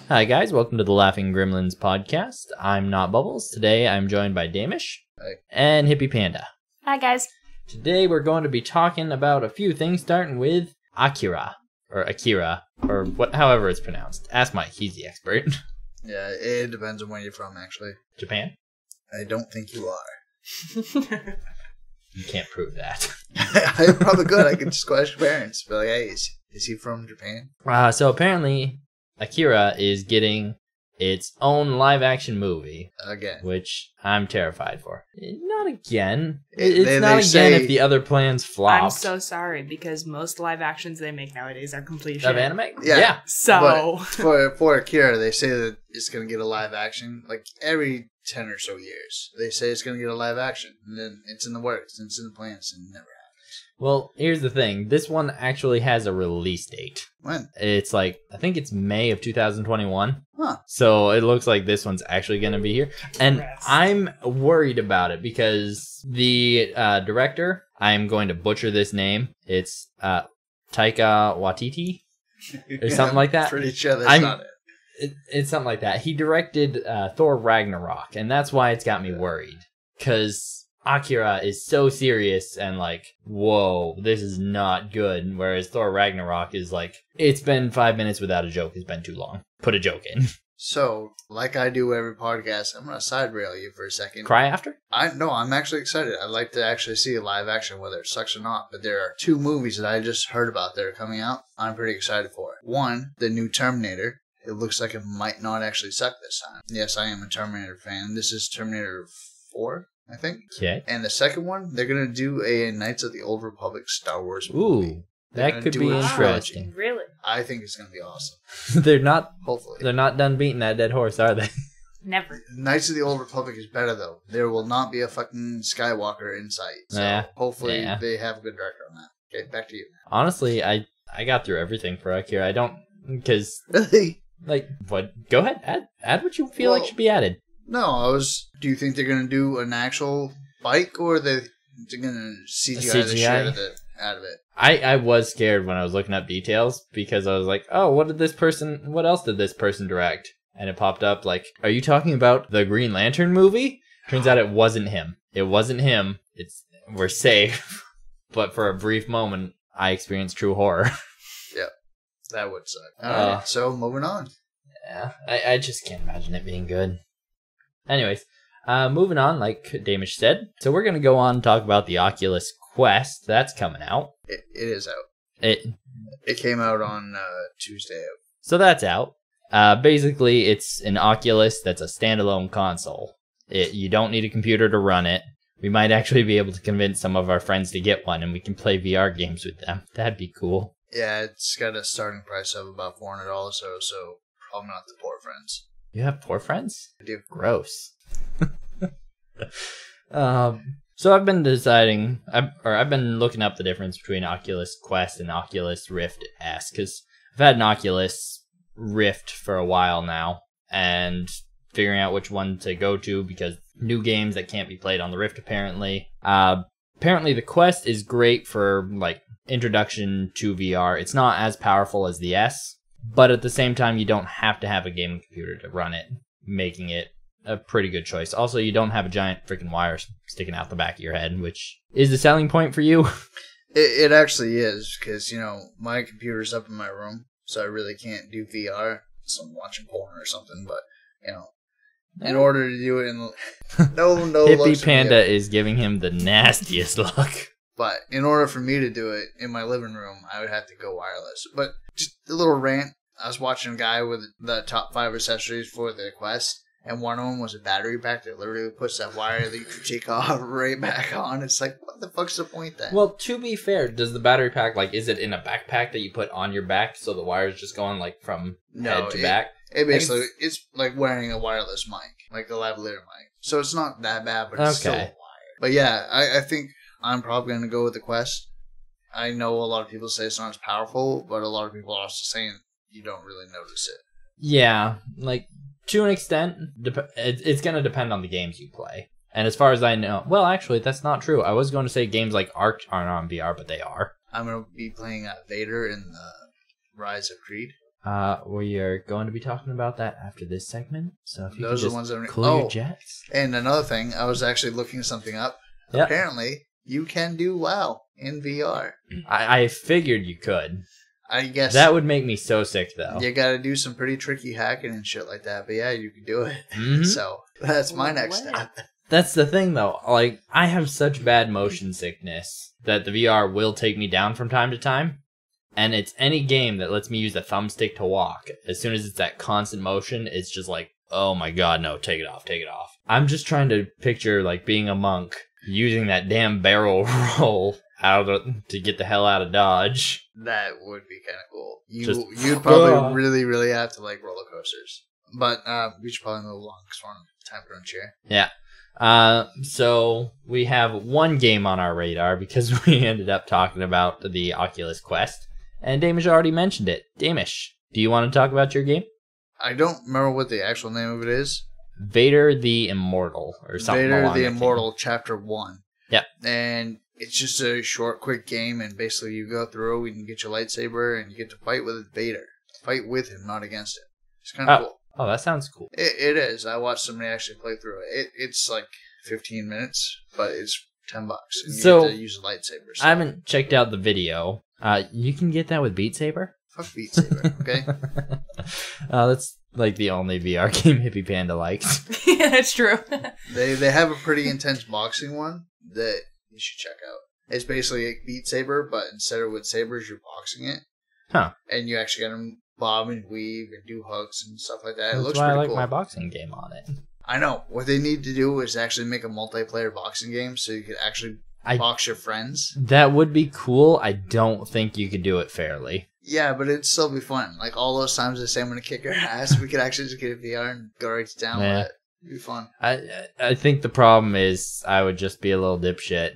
Hi guys, welcome to the Laughing Gremlins podcast. I'm Not Bubbles. Today I'm joined by Damish and Hippie Panda. Hi guys. Today we're going to be talking about a few things, starting with Akira, or however it's pronounced. Ask Mike, he's the expert. Yeah, it depends on where you're from, actually. Japan? I don't think you are. You can't prove that. I probably could. I could just go ask your parents. Be like, hey, is he from Japan? So apparently, Akira is getting its own live-action movie. Again. Which I'm terrified for. Not again. It's not again if the other plans flop. I'm so sorry, because most live actions they make nowadays are complete shit. Of anime? Yeah. So. But for Akira, they say that it's going to get a live action. Like, every 10 or so years, they say it's going to get a live action. And then it's in the works, and it's in the plans, and it never happens. Well, here's the thing. This one actually has a release date. When? It's like, I think it's May of 2021. Huh. So it looks like this one's actually going to be here. And I'm worried about it because the director, I'm going to butcher this name. It's Taika Waititi or something like that. Pretty sure that's not it. It's something like that. He directed Thor Ragnarok, and that's why it's got me worried. Because Akira is so serious and like, whoa, this is not good. Whereas Thor Ragnarok is like, it's been 5 minutes without a joke. It's been too long. Put a joke in. So, like I do every podcast, I'm going to side rail you for a second. Cry after? No, I'm actually excited. I'd like to actually see a live action, whether it sucks or not. But there are two movies that I just heard about that are coming out. I'm pretty excited for it. One, the new Terminator. It looks like it might not actually suck this time. Yes, I am a Terminator fan. This is Terminator 4. I think. Okay. And the second one, they're going to do a Knights of the Old Republic Star Wars movie. Ooh, that could be interesting. Really? I think it's going to be awesome. Hopefully. They're not done beating that dead horse, are they? Never. Knights of the Old Republic is better, though. There will not be a fucking Skywalker in sight. So hopefully they have a good director on that. Okay, back to you. Honestly, I got through everything for Akira. I don't, because... Really? Like, what? Go ahead. Add what you feel like should be added. No, do you think they're going to do an actual bike, or they're going to CGI the shit out of it? I was scared when I was looking up details, because I was like, oh, what else did this person direct? And it popped up like, are you talking about the Green Lantern movie? Turns out it wasn't him. We're safe. But for a brief moment, I experienced true horror. Yep. That would suck. Alright, so moving on. Yeah, I just can't imagine it being good. Anyways, moving on, like Damish said. So we're going to go on and talk about the Oculus Quest. That's coming out. It is out. It came out on Tuesday. So that's out. Basically, it's an Oculus that's a standalone console. You don't need a computer to run it. We might actually be able to convince some of our friends to get one, and we can play VR games with them. That'd be cool. Yeah, it's got a starting price of about $400 or so probably not the poor friends. You have poor friends? I do. Gross. So I've been deciding, I've been looking up the difference between Oculus Quest and Oculus Rift S, because I've had an Oculus Rift for a while now, and figuring out which one to go to, because new games that can't be played on the Rift apparently. Apparently the Quest is great for, like, introduction to VR. It's not as powerful as the S, but at the same time, you don't have to have a gaming computer to run it, making it a pretty good choice. Also, you don't have a giant freaking wire sticking out the back of your head, which is the selling point for you. It actually is, because, my computer's up in my room, so I really can't do VR. So I'm watching porn or something, but, in order to do it in... No Hippie Panda is giving him the nastiest look. But in order for me to do it in my living room, I would have to go wireless. But just a little rant. I was watching a guy with the top 5 accessories for the Quest, and one of them was a battery pack that literally puts that wire that you can take off right back on. It's like, what the fuck's the point then? Well, to be fair, does the battery pack, is it in a backpack that you put on your back so the wire's just going, from head to back? It's like wearing a wireless mic, like the lavalier mic. So it's not that bad, but it's still wired. But yeah, I think I'm probably going to go with the Quest. I know a lot of people say it's not as powerful, but a lot of people are also saying you don't really notice it. Yeah, to an extent, it's going to depend on the games you play. And as far as I know, well, actually, that's not true. I was going to say games like Ark aren't on VR, but they are. I'm going to be playing Vader in the Rise of Creed. We are going to be talking about that after this segment. So if you Those can are the ones that cool your jets. And another thing, I was actually looking something up. Yep. Apparently, you can do WoW in VR. I figured you could. I guess that would make me so sick, though. You got to do some pretty tricky hacking and shit like that. But yeah, you can do it. Mm-hmm. So that's my next step. That's the thing, though. Like, I have such bad motion sickness that the VR will take me down from time to time. And it's any game that lets me use a thumbstick to walk. As soon as it's that constant motion, it's just like, oh my god, no, take it off, take it off. I'm just trying to picture, like, being a monk, using that damn barrel roll to get the hell out of Dodge. That would be kind of cool. You'd probably really, really have to like roller coasters. But we should probably move along because we're on time crunch here. Yeah. So we have one game on our radar because we ended up talking about the Oculus Quest. And Damish already mentioned it. Damish, do you want to talk about your game? I don't remember what the actual name of it is. Vader the Immortal or something. Vader the Immortal Chapter 1. Yep. And it's just a short, quick game, and basically you go through, you can get your lightsaber, and you get to fight with Vader. Fight with him, not against him. It's kind of cool. Oh, that sounds cool. It is. I watched somebody actually play through it. It's like 15 minutes, but it's $10. And you get to use a lightsaber. So. I haven't checked out the video. You can get that with Beat Saber? Fuck Beat Saber, okay? That's like the only VR game Hippie Panda likes. Yeah, that's true. They have a pretty intense boxing one that you should check out. It's basically a Beat Saber, but instead of with sabers, you're boxing it. Huh. And you actually got to bob and weave and do hooks and stuff like that. It looks pretty cool. That's why I like my boxing game on it. I know. What they need to do is actually make a multiplayer boxing game so you could actually box your friends. That would be cool. I don't think you could do it fairly. Yeah, but it'd still be fun. Like all those times they say I'm going to kick your ass, we could actually just get a VR and go right to town with it. It'd be fun. I think the problem is I would just be a little dipshit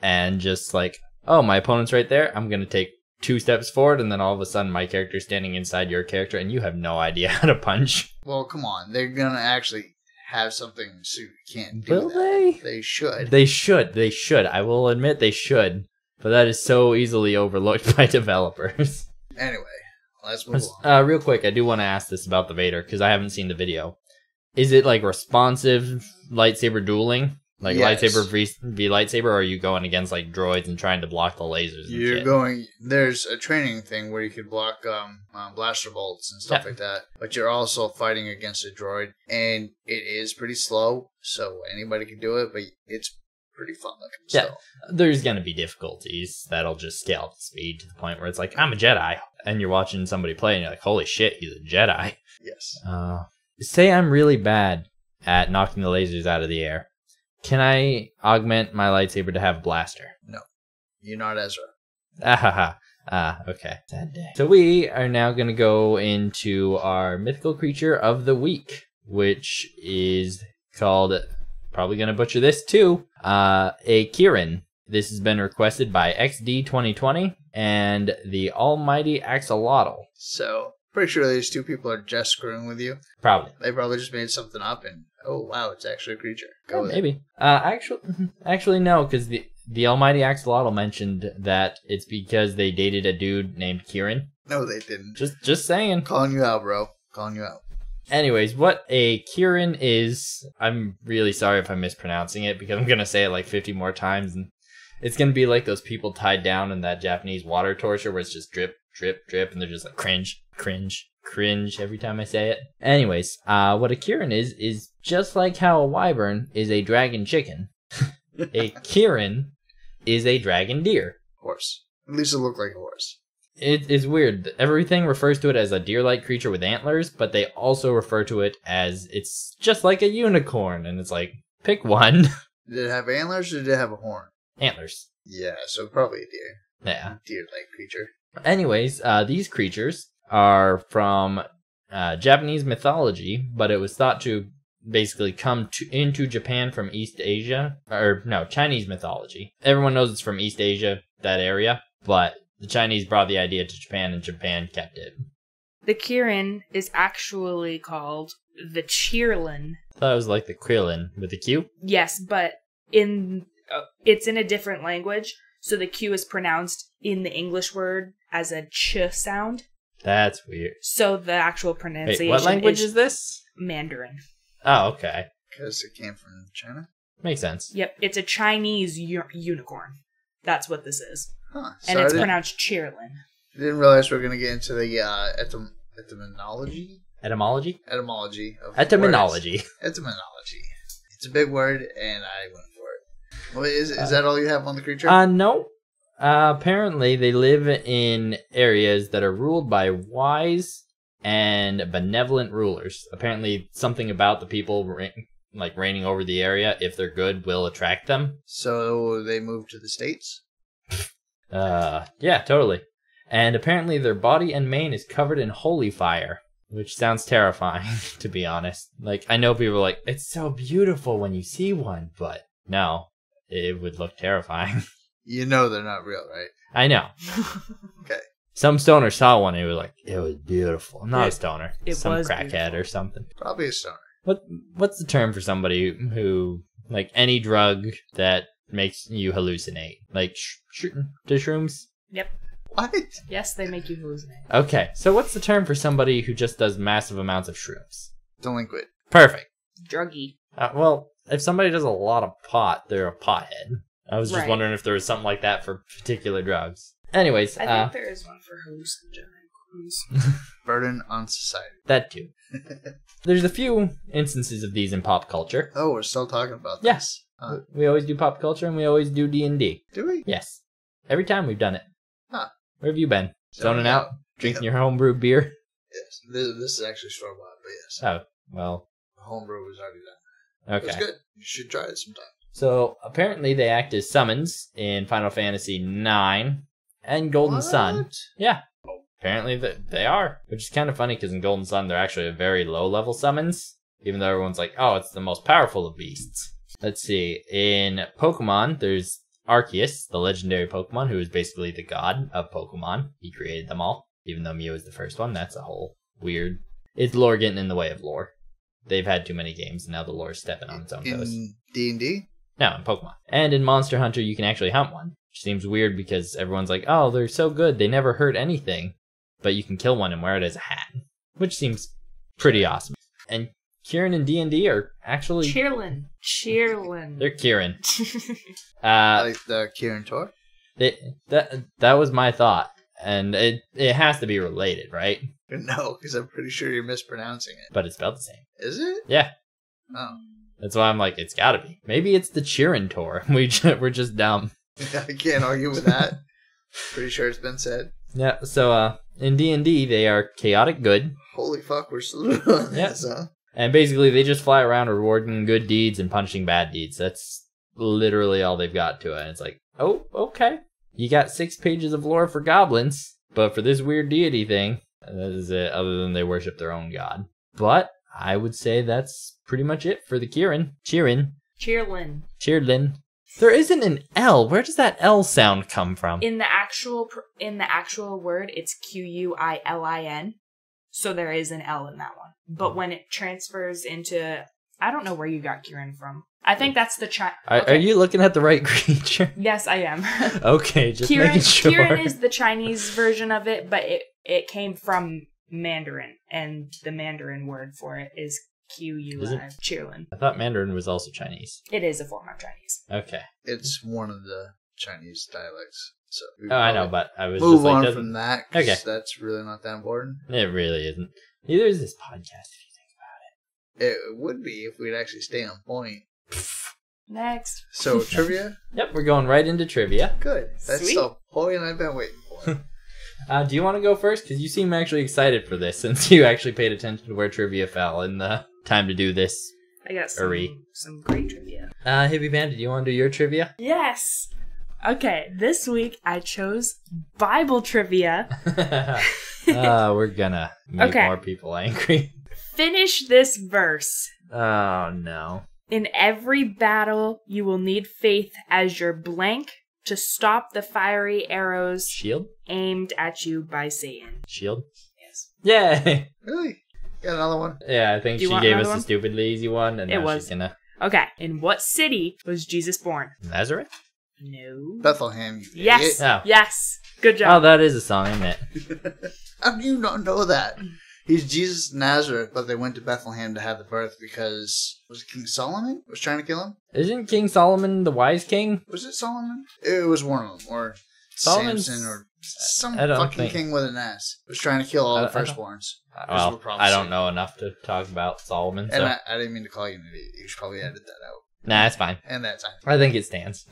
and just like, oh, my opponent's right there. I'm going to take 2 steps forward, and then all of a sudden my character's standing inside your character, and you have no idea how to punch. Well, come on. They're going to actually have something so you can't do Will that. They? They should. They should. I will admit they should. But that is so easily overlooked by developers. Anyway, let's move on. Real quick, I do want to ask this about the Vader, because I haven't seen the video. Is it like responsive lightsaber dueling? Like lightsaber v lightsaber, or are you going against like droids and trying to block the lasers and shit? There's a training thing where you could block blaster bolts and stuff like that, but you're also fighting against a droid, and it is pretty slow, so anybody can do it, but it's pretty fun looking. Yeah, there's going to be difficulties that'll just scale up the speed to the point where it's like, I'm a Jedi, and you're watching somebody play, and you're like, holy shit, he's a Jedi. Yes. Say I'm really bad at knocking the lasers out of the air. Can I augment my lightsaber to have blaster? No. You're not Ezra. Okay. Sad day. So we are now going to go into our mythical creature of the week, which is called, probably going to butcher this too, a Kirin. This has been requested by XD2020 and the almighty Axolotl. So, pretty sure these two people are just screwing with you. Probably. They probably just made something up and, oh wow, it's actually a creature. Go with maybe. Actually no, because the almighty Axolotl mentioned that it's because they dated a dude named Kirin. No, they didn't. Just saying. Calling you out, bro. Calling you out. Anyways, what a Kirin is, I'm really sorry if I'm mispronouncing it, because I'm going to say it like 50 more times, and it's going to be like those people tied down in that Japanese water torture where it's just drip, drip, drip, and they're just like cringe, cringe, cringe every time I say it. Anyways, what a Kirin is just like how a wyvern is a dragon chicken, a Kirin is a dragon deer. Horse. At least it looked like a horse. It is weird. Everything refers to it as a deer-like creature with antlers, but they also refer to it as it's just like a unicorn, and it's like, pick one. Did it have antlers or did it have a horn? Antlers. Yeah, so probably a deer. Yeah. Deer-like creature. Anyways, these creatures are from Japanese mythology, but it was thought to basically come into Japan from East Asia, or no, Chinese mythology. Everyone knows it's from East Asia, that area, but the Chinese brought the idea to Japan, and Japan kept it. The Kirin is actually called the Cheerlin. I thought it was like the Krillin with a Q? Yes, but it's in a different language, so the Q is pronounced in the English word as a ch sound. That's weird. So the actual pronunciation Wait, what language is this? Mandarin. Oh, okay. Because it came from China? Makes sense. Yep, it's a Chinese unicorn. That's what this is. Huh. And it's pronounced Cheerlin. I didn't realize we were going to get into the etymology? Etymology? Etymology. Etymology. Etymology. It's a big word, and I went for it. Well, is that all you have on the creature? No. Apparently, they live in areas that are ruled by wise and benevolent rulers. Apparently, something about the people reigning over the area, if they're good, will attract them. So they moved to the States? Yeah, totally. And apparently their body and mane is covered in holy fire, which sounds terrifying, to be honest. Like, I know people are like, it's so beautiful when you see one, but no, it would look terrifying. You know they're not real, right? I know. Okay. Some stoner saw one and he was like, it was beautiful. Not a stoner. It some was crackhead beautiful. Or something. Probably a stoner. What's the term for somebody who, like, any drug that makes you hallucinate? Like, to shrooms? Yep. What? Yes, they make you hallucinate. Okay, so what's the term for somebody who just does massive amounts of shrooms? Delinquent. Perfect. Druggy. Well, if somebody does a lot of pot, they're a pothead. I was just Right. wondering if there was something like that for particular drugs. Anyways, I think there is one for hallucinogens. Burden on society. that too. There's a few instances of these in pop culture. Oh, we're still talking about this. Yes. We always do pop culture and we always do D&D. Do we? Yes. Every time we've done it. Huh. Where have you been? Zoning out? Drinking Yep. your homebrew beer? Yes. This is actually store-bought, but yes. Oh, well, Homebrew was already done. okay. It's good. You should try it sometime. So, apparently they act as summons in Final Fantasy IX and Golden Sun. What? Yeah. Apparently they are. Which is kind of funny because in Golden Sun they're actually a very low-level summons. Even though everyone's like, oh, it's the most powerful of beasts. Let's see. In Pokemon, there's Arceus, the legendary Pokemon, who is basically the god of Pokemon. He created them all. Even though Mew is the first one, that's a whole weird... It's lore getting in the way of lore. They've had too many games, and now the lore's stepping on its own toes. In D&D? No, in Pokemon. And in Monster Hunter, you can actually hunt one. Which seems weird because everyone's like, oh, they're so good, they never hurt anything. But you can kill one and wear it as a hat. Which seems pretty awesome. And Kirin and D&D are actually... Cheerlin. They're Kirin. Like the Kirin Tor? That was my thought. And it has to be related, right? No, because I'm pretty sure you're mispronouncing it. But it's spelled the same. Is it? Yeah. Oh. That's why I'm like, it's gotta be. Maybe it's the Chirin Tor. We're just dumb. I can't argue with that. Pretty sure it's been said. Yeah, so in D&D, they are chaotic good. Holy fuck, we're still doing this, huh? And basically, they just fly around rewarding good deeds and punishing bad deeds. That's literally all they've got to it. And it's like, oh, okay. You got 6 pages of lore for goblins, but for this weird deity thing, that is it, other than they worship their own god. But I would say that's pretty much it for the Kirin. Cheerlin. There isn't an L. Where does that L sound come from? In the actual word, it's Quilin. So there is an L in that one. But when it transfers into, I don't know where you got Kirin from. I think that's the Are you looking at the right creature? Yes, I am. Okay, just making sure. Kirin is the Chinese version of it, but it came from Mandarin, and the Mandarin word for it is Qulin. Cheerlin. I thought Mandarin was also Chinese. It is a form of Chinese. Okay. It's one of the Chinese dialects. So I know, but I was move just like, on from that. Okay, that's really not that important. It really isn't. Neither is this podcast, if you think about it. It would be if we'd actually stay on point. Next. So trivia. Yep, we're going right into trivia. Good. That's Sweet. the point I've been waiting for. Do you want to go first? Because you seem actually excited for this, since you actually paid attention to where trivia fell in the time to do this. I got some great trivia. Hippie Panda, do you want to do your trivia? Yes. Okay, this week I chose Bible trivia. We're gonna make more people angry. Finish this verse. Oh, no. In every battle, you will need faith as your blank to stop the fiery arrows Shield? aimed at you by Satan. Shield? Yes. Yay! Really? Got another one? Yeah, I think she gave us a stupidly easy one, and now she's gonna... Okay, in what city was Jesus born? Nazareth? No. Bethlehem, you Yes. idiot. Yes. Good Oh, job. that is a song, isn't it? How do you not know that? He's Jesus of Nazareth, but they went to Bethlehem to have the birth because... Was it King Solomon was trying to kill him? Isn't King Solomon the wise king? Was it Solomon? It was one of them. Or Solomon's- Samson or some I don't fucking think- king with an S. Was trying to kill all the I don't- firstborns. Well, I don't know enough to talk about Solomon. So. And I didn't mean to call you an idiot. You should probably edit that out. Nah, it's fine. And that time. I think it stands.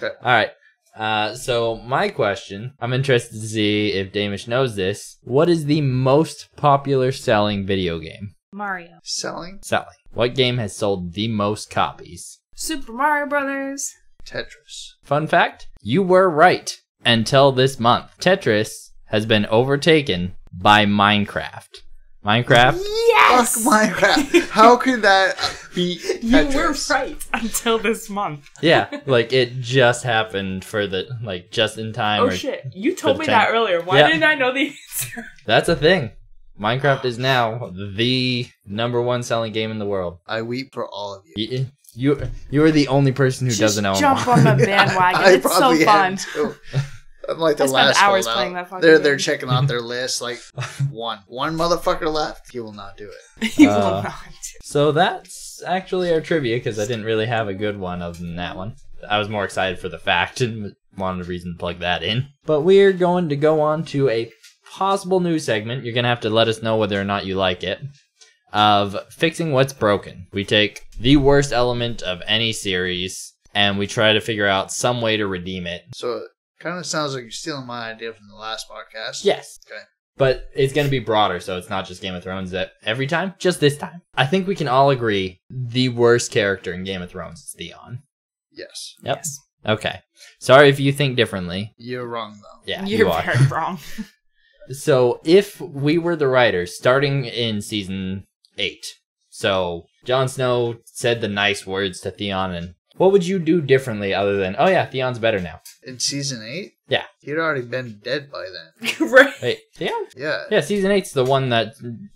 Okay. All right. So my question, I'm interested to see if Damish knows this. What is the most popular selling video game? Mario. Selling? Selling. What game has sold the most copies? Super Mario Brothers. Tetris. Fun fact, you were right until this month. Tetris has been overtaken by Minecraft. Minecraft? Yes! Fuck Minecraft. How could that be Tetris? You were right until this month. Yeah, like it just happened for the, like just in time. Oh or shit, you told the me time. that earlier. Why Yeah. didn't I know the answer? That's a thing. Minecraft is now the #1 selling game in the world. I weep for all of you. You are the only person who Just doesn't own jump one. on the bandwagon. I It's so probably fun. am too. I'm like the I spent last hours holdout. playing that fucking They're game. checking out their list. Like one motherfucker left. He will not do it. You will not. So that's actually our trivia because I didn't really have a good one other than that one. I was more excited for the fact and wanted a reason to plug that in. But we're going to go on to a possible new segment. You're going to have to let us know whether or not you like it. Of fixing what's broken. We take the worst element of any series and we try to figure out some way to redeem it. So it kind of sounds like you're stealing my idea from the last podcast. Yes. Okay. But it's going to be broader, so it's not just Game of Thrones that every time, just this time. I think we can all agree the worst character in Game of Thrones is Theon. Yes. Yep. Yes. Okay. Sorry if you think differently. You're wrong though. Yeah, You're you are. very wrong. So if we were the writers starting in season 8, so Jon Snow said the nice words to Theon, and what would you do differently other than, oh yeah, Theon's better now? In season 8? Yeah. He'd already been dead by then. Right. Wait, Theon? Yeah. Yeah, season 8's the one that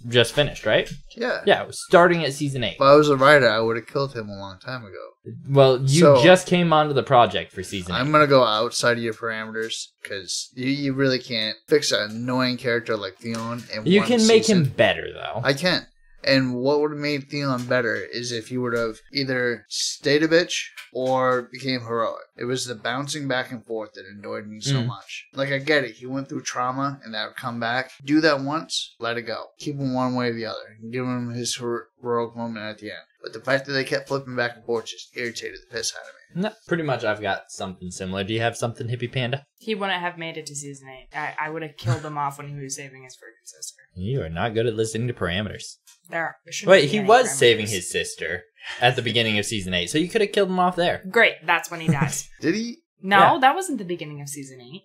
just finished, right? Yeah. Yeah, it was starting at season 8. If I was a writer, I would have killed him a long time ago. Well, you So- just came onto the project for season 8. I'm going to go outside of your parameters because you really can't fix an annoying character like Theon in You one can make season. him better, though. I can. And what would have made Theon better is if he would have either stayed a bitch or became heroic. It was the bouncing back and forth that annoyed me so much. Like, I get it. He went through trauma and that would come back. Do that once, let it go. Keep him one way or the other. Give him his heroic moment at the end. But the fact that they kept flipping back and forth just irritated the piss out of me. No, pretty much I've got something similar. Do you have something, Hippie Panda? He wouldn't have made it to season 8. I would have killed him off when he was saving his freaking sister. You are not good at listening to parameters. There shouldn't Wait, be he any was parameters. saving his sister at the beginning of season 8, so you could have killed him off there. Great, that's when he dies. Did he? No, Yeah. that wasn't the beginning of season 8.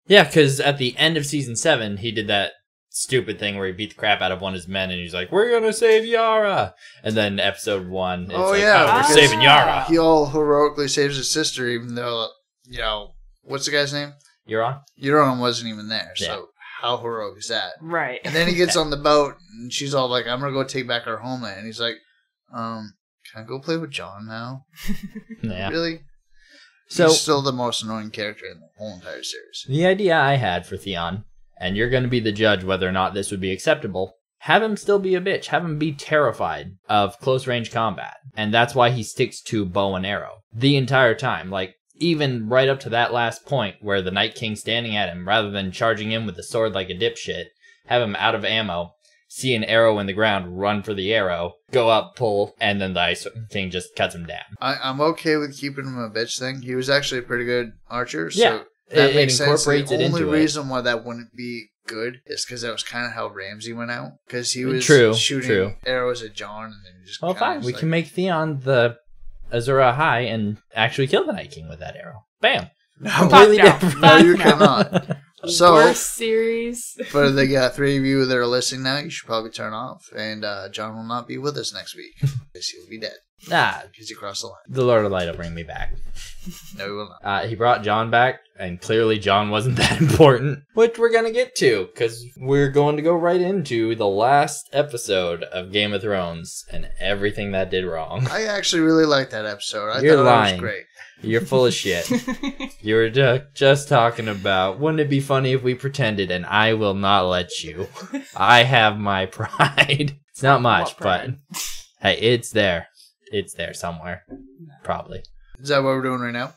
Yeah, because at the end of season 7, he did that stupid thing where he beat the crap out of one of his men, and he's like, "We're gonna save Yara." And then episode 1, it's Oh, like, yeah, "Oh, we're because- saving Yara." He all heroically saves his sister even though, what's the guy's name? You're on. Euron wasn't even there. Yeah. So how heroic is that? Right. And then he gets on the boat, and she's all like, I'm going to go take back our homeland. And he's like, can I go play with John now? Yeah. Really? So He's still the most annoying character in the whole entire series. the idea I had for Theon, and you're going to be the judge whether or not this would be acceptable, have him still be a bitch. Have him be terrified of close-range combat. And that's why he sticks to bow and arrow the entire time. Like, even right up to that last point where the Night King's standing at him, rather than charging him with the sword like a dipshit, have him out of ammo, see an arrow in the ground, run for the arrow, go up, pull, and then the Ice King just cuts him down. I'm okay with keeping him a bitch thing. He was actually a pretty good archer. So Yeah, that it makes sense. incorporates The it only into it. reason why that wouldn't be good is because that was kind of how Ramsay went out. Because he was True, shooting true. arrows at John and then just Well, kinda fine. was We like, can make Theon the Azura High and actually kill the Night King with that arrow. Bam. Completely Fuck no. different. No, you cannot. So, Worst series. for the 3 of you that are listening now, you should probably turn off. And John will not be with us next week because he'll be dead. Nah, because he crossed the line. the Lord of Light will bring me back. No, he will not. He brought John back, and clearly John wasn't that important, which we're gonna get to, because we're going to go right into the last episode of Game of Thrones and everything that did wrong. I actually really liked that episode. I You're thought lying. it was great. You're full of shit. You were just talking about, wouldn't it be funny if we pretended, and I will not let you. I have my pride. It's not much, but hey, it's there. It's there somewhere. Probably. Is that what we're doing right now?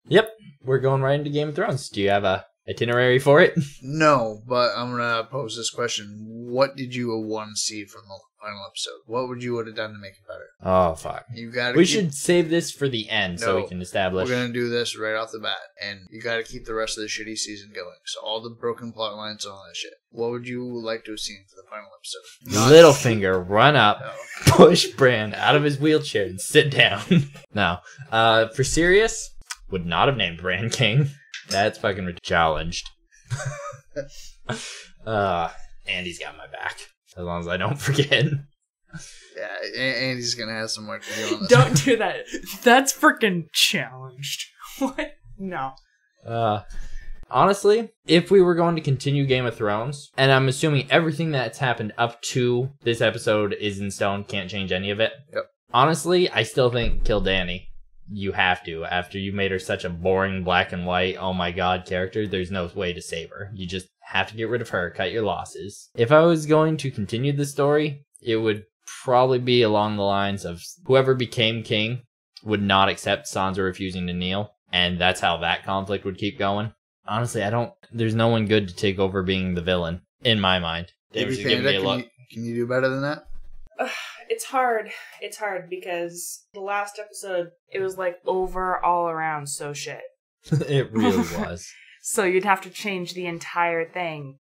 Yep. We're going right into Game of Thrones. Do you have a itinerary for it? No, but I'm going to pose this question. What did you want to see from the final episode? What would you have done to make it better? Oh, fuck. You got. We should save this for the end so we can establish. We're going to do this right off the bat. And you got to keep the rest of the shitty season going. So all the broken plot lines and all that shit. What would you like to have seen for the final episode? Littlefinger run up, push Bran out of his wheelchair and sit down. No. For serious, would not have named Bran King. That's fucking challenged. Andy's got my back. As long as I don't forget. Yeah, Andy's gonna have some work to do on this. Don't do that. That's freaking challenged. What? No. Honestly, if we were going to continue Game of Thrones, and I'm assuming everything that's happened up to this episode is in stone, can't change any of it. Yep. Honestly, I still think kill Dany. You have to. After you made her such a boring black and white, oh my god character, there's no way to save her. You just have to get rid of her, cut your losses. If I was going to continue the story, it would probably be along the lines of whoever became king would not accept Sansa refusing to kneel, and that's how that conflict would keep going. Honestly, there's no one good to take over being the villain, in my mind. Can you do better than that? It's hard. It's hard because the last episode, it was like over all around so shit. It really was. So you'd have to change the entire thing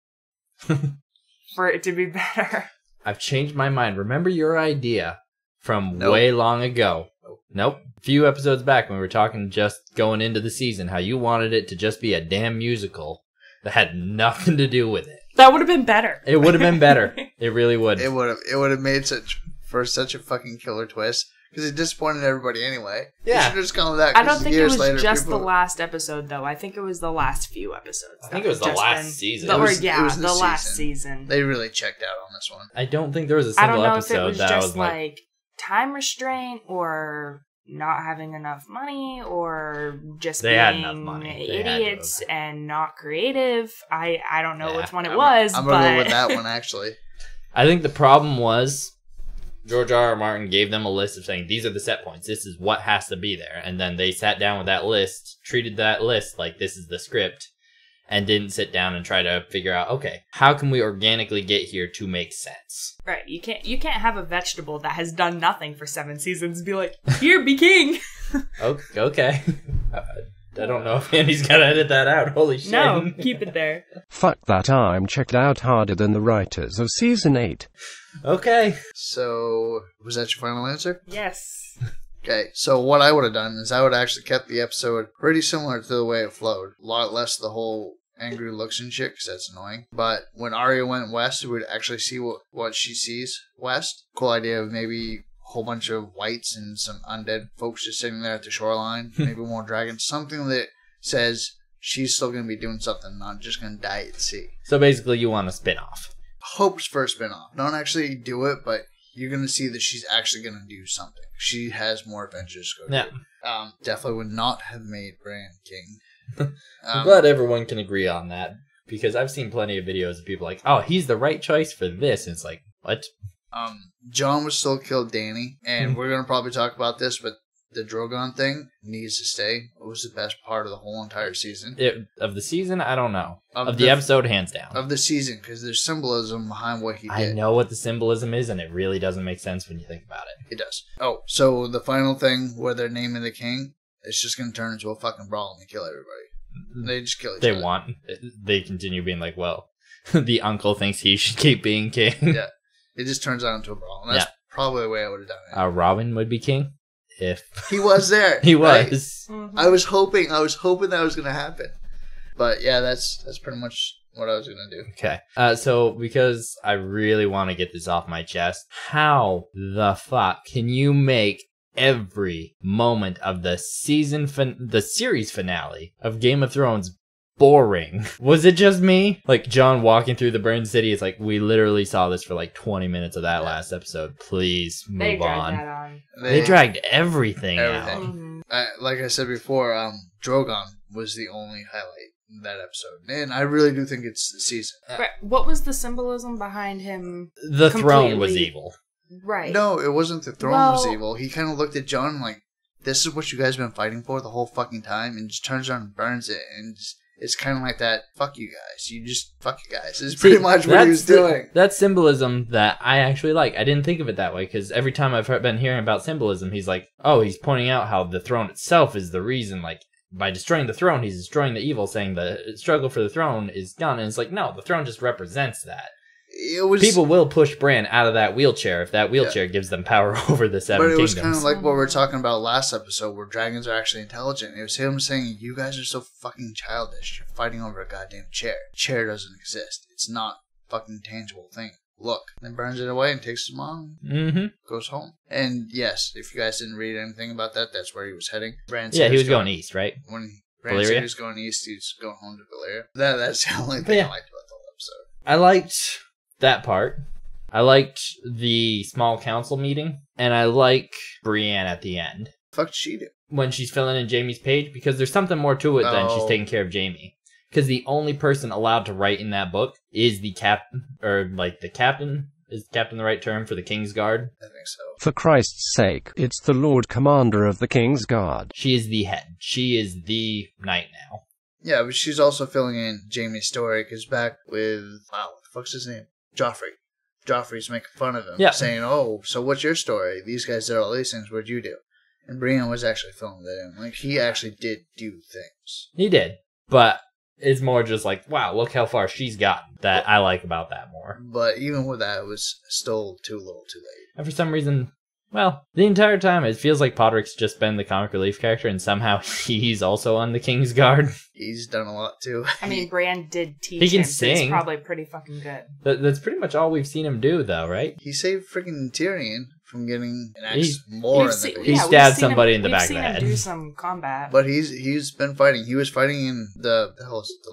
for it to be better. I've changed my mind. Remember your idea from way long ago. Nope. A few episodes back when we were talking just going into the season, how you wanted it to just be a damn musical that had nothing to do with it. That would have been better. It would have been better. It really would. It would have made such a fucking killer twist. Because it disappointed everybody anyway. Yeah. You should have just gone with that. I don't think it was just the last episode, though. I think it was the last few episodes. I think it was the last season. The last season. They really checked out on this one. I don't think there was a single episode that was like time restraint or not having enough money or just being idiots and not creative. I don't know which one it was. I'm going to go with that one, actually. I think the problem was George R.R. Martin gave them a list of saying, these are the set points. This is what has to be there. And then they sat down with that list, treated that list like this is the script, and didn't sit down and try to figure out, okay, how can we organically get here to make sense? Right. You can't have a vegetable that has done nothing for 7 seasons and be like, here, be king. Okay. I don't know if Andy's got to edit that out. Holy shit. No, keep it there. Fuck that, I'm checked out harder than the writers of season 8. Okay. So, was that your final answer? Yes. Okay, so what I would have done is I would have actually kept the episode pretty similar to the way it flowed. A lot less the whole angry looks and shit, because that's annoying. But when Arya went west, we would actually see what she sees west. Cool idea of maybe a whole bunch of whites and some undead folks just sitting there at the shoreline. Maybe more dragons. Something that says she's still going to be doing something, not just going to die at sea. So basically you want a spin-off. Hopes for a spin-off. Don't actually do it, but you're going to see that she's actually going to do something. She has more adventures to go do. Definitely would not have made Bran king. I'm glad everyone can agree on that, because I've seen plenty of videos of people like, oh, he's the right choice for this. And it's like, what? Jon would still kill Dany, and we're going to probably talk about this, but the Drogon thing needs to stay. It was the best part of the whole entire season. Of the season, I don't know. Of the episode, hands down. Of the season, because there's symbolism behind what he did. I know what the symbolism is, and it really doesn't make sense when you think about it. It does. Oh, so the final thing where they're naming the king, it's just going to turn into a fucking brawl and they kill everybody. They just kill each other. They continue being like, well, the uncle thinks he should keep being king. Yeah. It just turns out into a brawl. And that's probably the way I would have done it. Robin would be king? If he was there. He was. Right? Mm-hmm. I was hoping that was going to happen. But yeah, that's pretty much what I was going to do. Okay. So because I really want to get this off my chest, how the fuck can you make every moment of the series finale of Game of Thrones boring. Was it just me? Like, Jon walking through the burned city, it's like, we literally saw this for like 20 minutes of that last episode. Please move on. They dragged everything out. Mm-hmm. Like I said before, Drogon was the only highlight in that episode. And I really do think it's the season. What was the symbolism behind him? The throne was evil. Right. No, it wasn't the throne was evil. He kind of looked at Jon like, this is what you guys have been fighting for the whole fucking time, and just turns around and burns it, and it's kind of like that, fuck you guys. You just, fuck you guys. It's pretty much what he was doing. That's symbolism that I actually like. I didn't think of it that way, because every time I've been hearing about symbolism, he's like, oh, he's pointing out how the throne itself is the reason, like, by destroying the throne, he's destroying the evil, saying the struggle for the throne is gone. And it's like, no, the throne just represents that. People will push Bran out of that wheelchair if that wheelchair gives them power over the Seven Kingdoms. But it was kind of like what we were talking about last episode, where dragons are actually intelligent. It was him saying, you guys are so fucking childish. You're fighting over a goddamn chair. Chair doesn't exist. It's not a fucking tangible thing. Look. Then burns it away and takes his mom. Goes home. And yes, if you guys didn't read anything about that, that's where he was heading. He was going east, right? When Bran said he was going east, he was going home to Valyria. That's the only thing I liked about the whole episode. I liked that part. I liked the small council meeting, and I like Brienne at the end. Fuck did she do? When she's filling in Jaime's page, because there's something more to it than she's taking care of Jaime. Because the only person allowed to write in that book is the captain, or like the captain. Is captain the right term for the King's Guard? I think so. For Christ's sake, it's the Lord Commander of the King's Guard. She is the head. She is the knight now. Yeah, but she's also filling in Jaime's story, because back with, what the fuck's his name? Joffrey. Joffrey's making fun of him, saying, oh, so what's your story? These guys did all these things, what'd you do? And Brienne was actually filling that in. Like, he actually did do things. He did, but it's more just like, wow, look how far she's gotten. That I like about that more. But even with that, it was still too little too late. And for some reason, well, the entire time it feels like Podrick's just been the comic relief character, and somehow he's also on the King's Guard. He's done a lot too. I mean, Bran did teach he can him, sing. So he's probably pretty fucking good. That's pretty much all we've seen him do, though, right? He saved freaking Tyrion from getting an axe more in the face. He stabbed somebody in the back of the head. We've seen him do some combat. But he's been fighting. He was fighting in the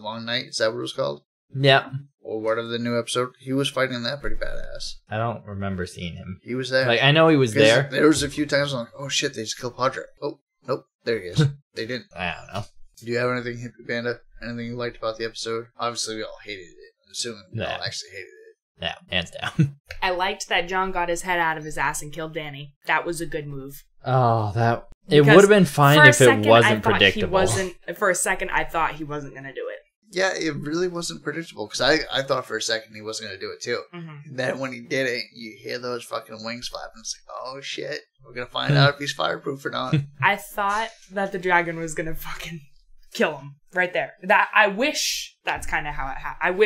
Long Night. Is that what it was called? Yeah. Or whatever the new episode. He was fighting that pretty badass. I don't remember seeing him. He was there. Like, I know he was there. There was a few times I'm like, oh shit, they just killed Podrick. Oh, nope, there he is. They didn't. I don't know. Do you have anything, Hippie Panda? Anything you liked about the episode? Obviously, we all hated it. I'm assuming we all actually hated it. Yeah, hands down. I liked that Jon got his head out of his ass and killed Dany. That was a good move. Oh, it would have been fine if it wasn't predictable. For a second, I thought he wasn't going to do it. Yeah, it really wasn't predictable, because I thought for a second he wasn't going to do it too. And then when he did it, you hear those fucking wings flapping. It's like, oh shit, we're going to find out if he's fireproof or not. I thought that the dragon was going to fucking kill him right there. I wish that's kind of how it happened.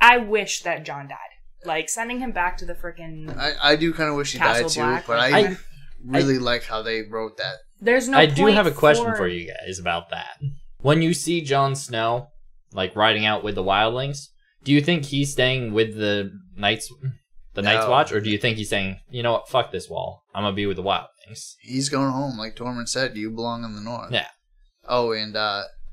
I wish that Jon died. Like, sending him back to the freaking I do kind of wish he died too, but I really like how they wrote that. There's no I do have a question for you guys about that. When you see Jon Snow, like, riding out with the wildlings, do you think he's staying with the Night's Watch, or do you think he's saying, you know what, fuck this wall, I'm gonna be with the wildlings? He's going home, like Tormund said, you belong in the north. Yeah. Oh, and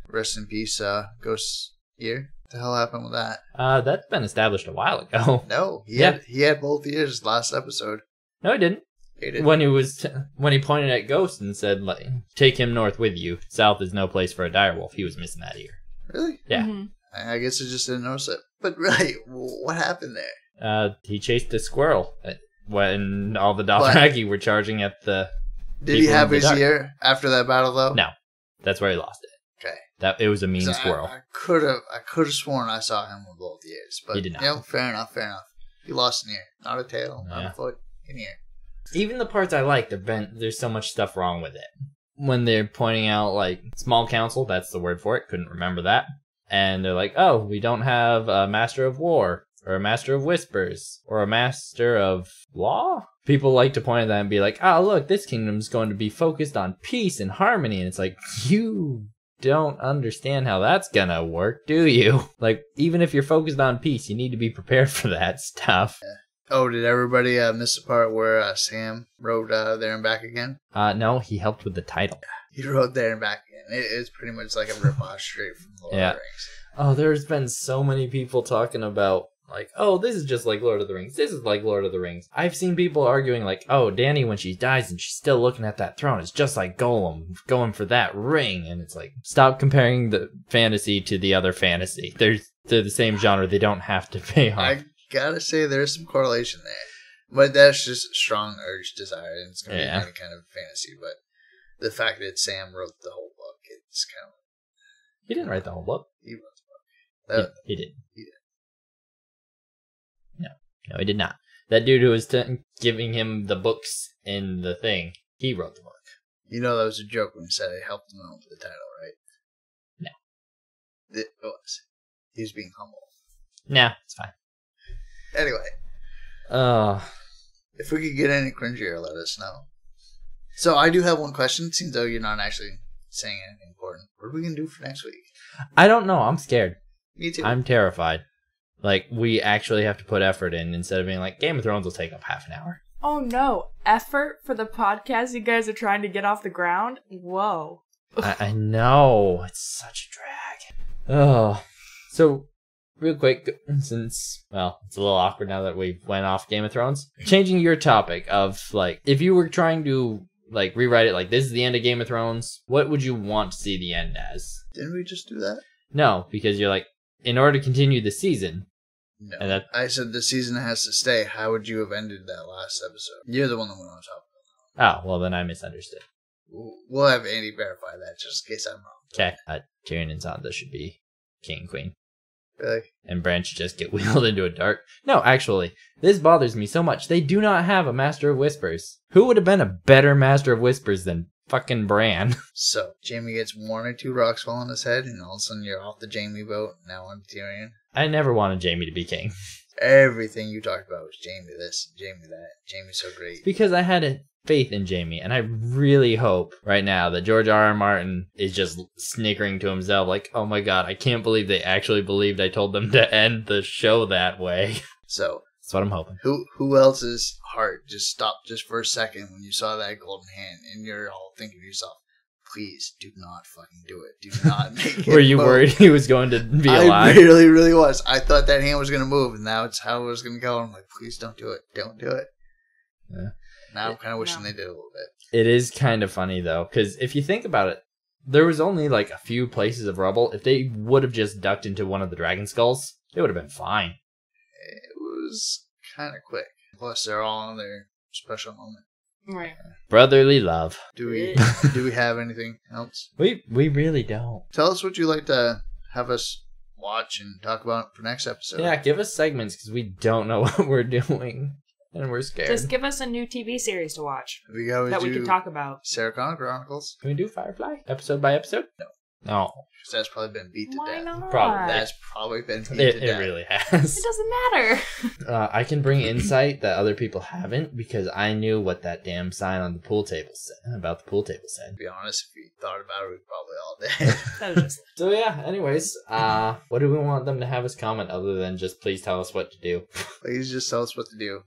rest in peace, Ghost Ear. What the hell happened with that? That's been established a while ago. No, he had both ears last episode. No, he didn't. He did. When he pointed at Ghost and said, like, take him north with you. South is no place for a direwolf. He was missing that ear. Really? Yeah. I guess I just didn't notice it. But really, what happened there? He chased a squirrel when all the Dothraki were charging at the. Did he have his ear after that battle though? No, that's where he lost it. Okay. It was a mean squirrel. I could have sworn I saw him with both ears, but he did not. Yeah, fair enough. He lost an ear, not a tail, not a foot, an ear. Even the parts I liked, there's so much stuff wrong with it. When they're pointing out, like, small council, that's the word for it, couldn't remember that. And they're like, oh, we don't have a master of war, or a master of whispers, or a master of law? People like to point at that and be like, oh, look, this kingdom's going to be focused on peace and harmony. And it's like, you don't understand how that's gonna work, do you? Like, even if you're focused on peace, you need to be prepared for that stuff. Yeah. Oh, did everybody miss the part where Sam wrote There and Back Again? No, he helped with the title. He wrote There and Back Again. It's pretty much like a ripoff straight from Lord of the Rings. Oh, there's been so many people talking about, like, oh, this is just like Lord of the Rings. This is like Lord of the Rings. I've seen people arguing, like, oh, Dany, when she dies and she's still looking at that throne, it's just like Gollum going for that ring. And it's like, stop comparing the fantasy to the other fantasy. They're the same genre. They don't have to pay homage. I gotta say, there's some correlation there. But that's just a strong urge desire, and it's going to be any kind of fantasy. But the fact that Sam wrote the whole book, it's kind of... He didn't write the whole book. He wrote the book. He didn't. He did. No, he did not. That dude who was giving him the books in the thing, he wrote the book. You know that was a joke when he said I helped him out with the title, right? No. It was. He was being humble. Nah, it's fine. Anyway. If we could get any cringier, let us know. So I do have one question. It seems though you're not actually saying anything important. What are we going to do for next week? I don't know. I'm scared. Me too. I'm terrified. Like, we actually have to put effort in instead of being like, Game of Thrones will take up half an hour. Oh no. Effort for the podcast you guys are trying to get off the ground? Whoa. I know. It's such a drag. Oh. So, real quick, since, well, it's a little awkward now that we went off Game of Thrones. Changing your topic of, like, if you were trying to, like, rewrite it, like, this is the end of Game of Thrones, what would you want to see the end as? Didn't we just do that? No, because you're like, in order to continue the season. No. And I said the season has to stay. How would you have ended that last episode? You're the one that went on top of it. Oh, well, then I misunderstood. We'll have Andy verify that just in case I'm wrong. Okay. Tyrion and Sansa should be king and queen. Really? And Bran should just get wheeled into a dark... No, actually, this bothers me so much. They do not have a Master of Whispers. Who would have been a better Master of Whispers than fucking Bran? So, Jaime gets 1 or 2 rocks fall on his head, and all of a sudden you're off the Jaime boat, now on Tyrion. I never wanted Jaime to be king. Everything you talked about was Jaime this, Jaime that. Jaime's so great. It's because I had a faith in Jaime, and I really hope right now that George R.R. Martin is just snickering to himself like, oh my god, I can't believe they actually believed I told them to end the show that way. So, that's what I'm hoping. Who else's heart just stopped just for a second when you saw that golden hand, and you're all thinking to yourself, please do not fucking do it. Do not make it. Were you move. worried he was going to be alive? I really, really was. I thought that hand was going to move, and now it's how it was going to go. I'm like, please don't do it. Don't do it. Yeah. Now I'm kind of wishing they did a little bit. It is kind of funny, though, because if you think about it, there was only like a few places of rubble. If they would have just ducked into one of the dragon skulls, they would have been fine. It was kind of quick. Plus, they're all on their special moment. Right. Brotherly love. Do we have anything else? We really don't. Tell us what you'd like to have us watch and talk about for next episode. Yeah, give us segments because we don't know what we're doing and we're scared. Just give us a new TV series to watch we can talk about. Sarah Connor Chronicles. Can we do Firefly episode by episode? No. No. Because that's probably been beat to Why death. not? Probably. That's probably been beat to death. It really has. It doesn't matter. I can bring insight that other people haven't because I knew what that damn sign on the pool table said about the pool table said. To be honest, if we thought about it, we'd probably all day. That was just... So yeah, anyways, what do we want them to have us comment other than just please tell us what to do? Please just tell us what to do.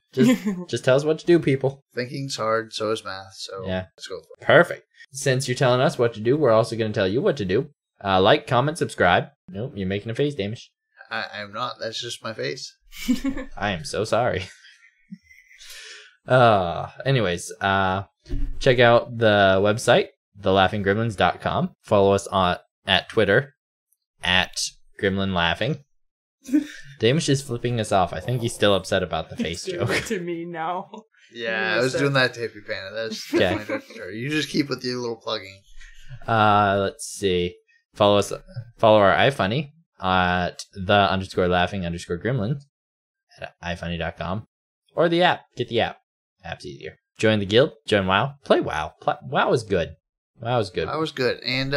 Just tell us what to do, people. Thinking's hard, so is math. So yeah, let's go for it. Perfect. Since you're telling us what to do, we're also going to tell you what to do. Like, comment, subscribe. Nope, you're making a face, Damish. I'm not. That's just my face. I am so sorry. Anyways, check out the website, thelaughinggremlins.com. Follow us at Twitter, at gremlinlaughing. Damish is flipping us off. I think he's still upset about the face joke. To me now. Yeah, I was doing that to Hippie Panda. That's definitely not sure. You just keep with your little plugging. Let's see. Follow our Ifunny at _laughing_gremlin at ifunny.com or the app. Get the app. App's easier. Join the guild. Join WoW. Play WoW. WoW is good. WoW is good. WoW was good. And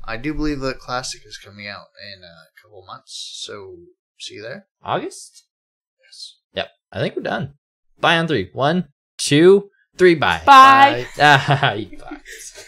I do believe the Classic is coming out in a couple months. So see you there. August? Yes. Yep. I think we're done. Bye on 3. 1, 2, 3. Bye. Bye. Bye. You fucks.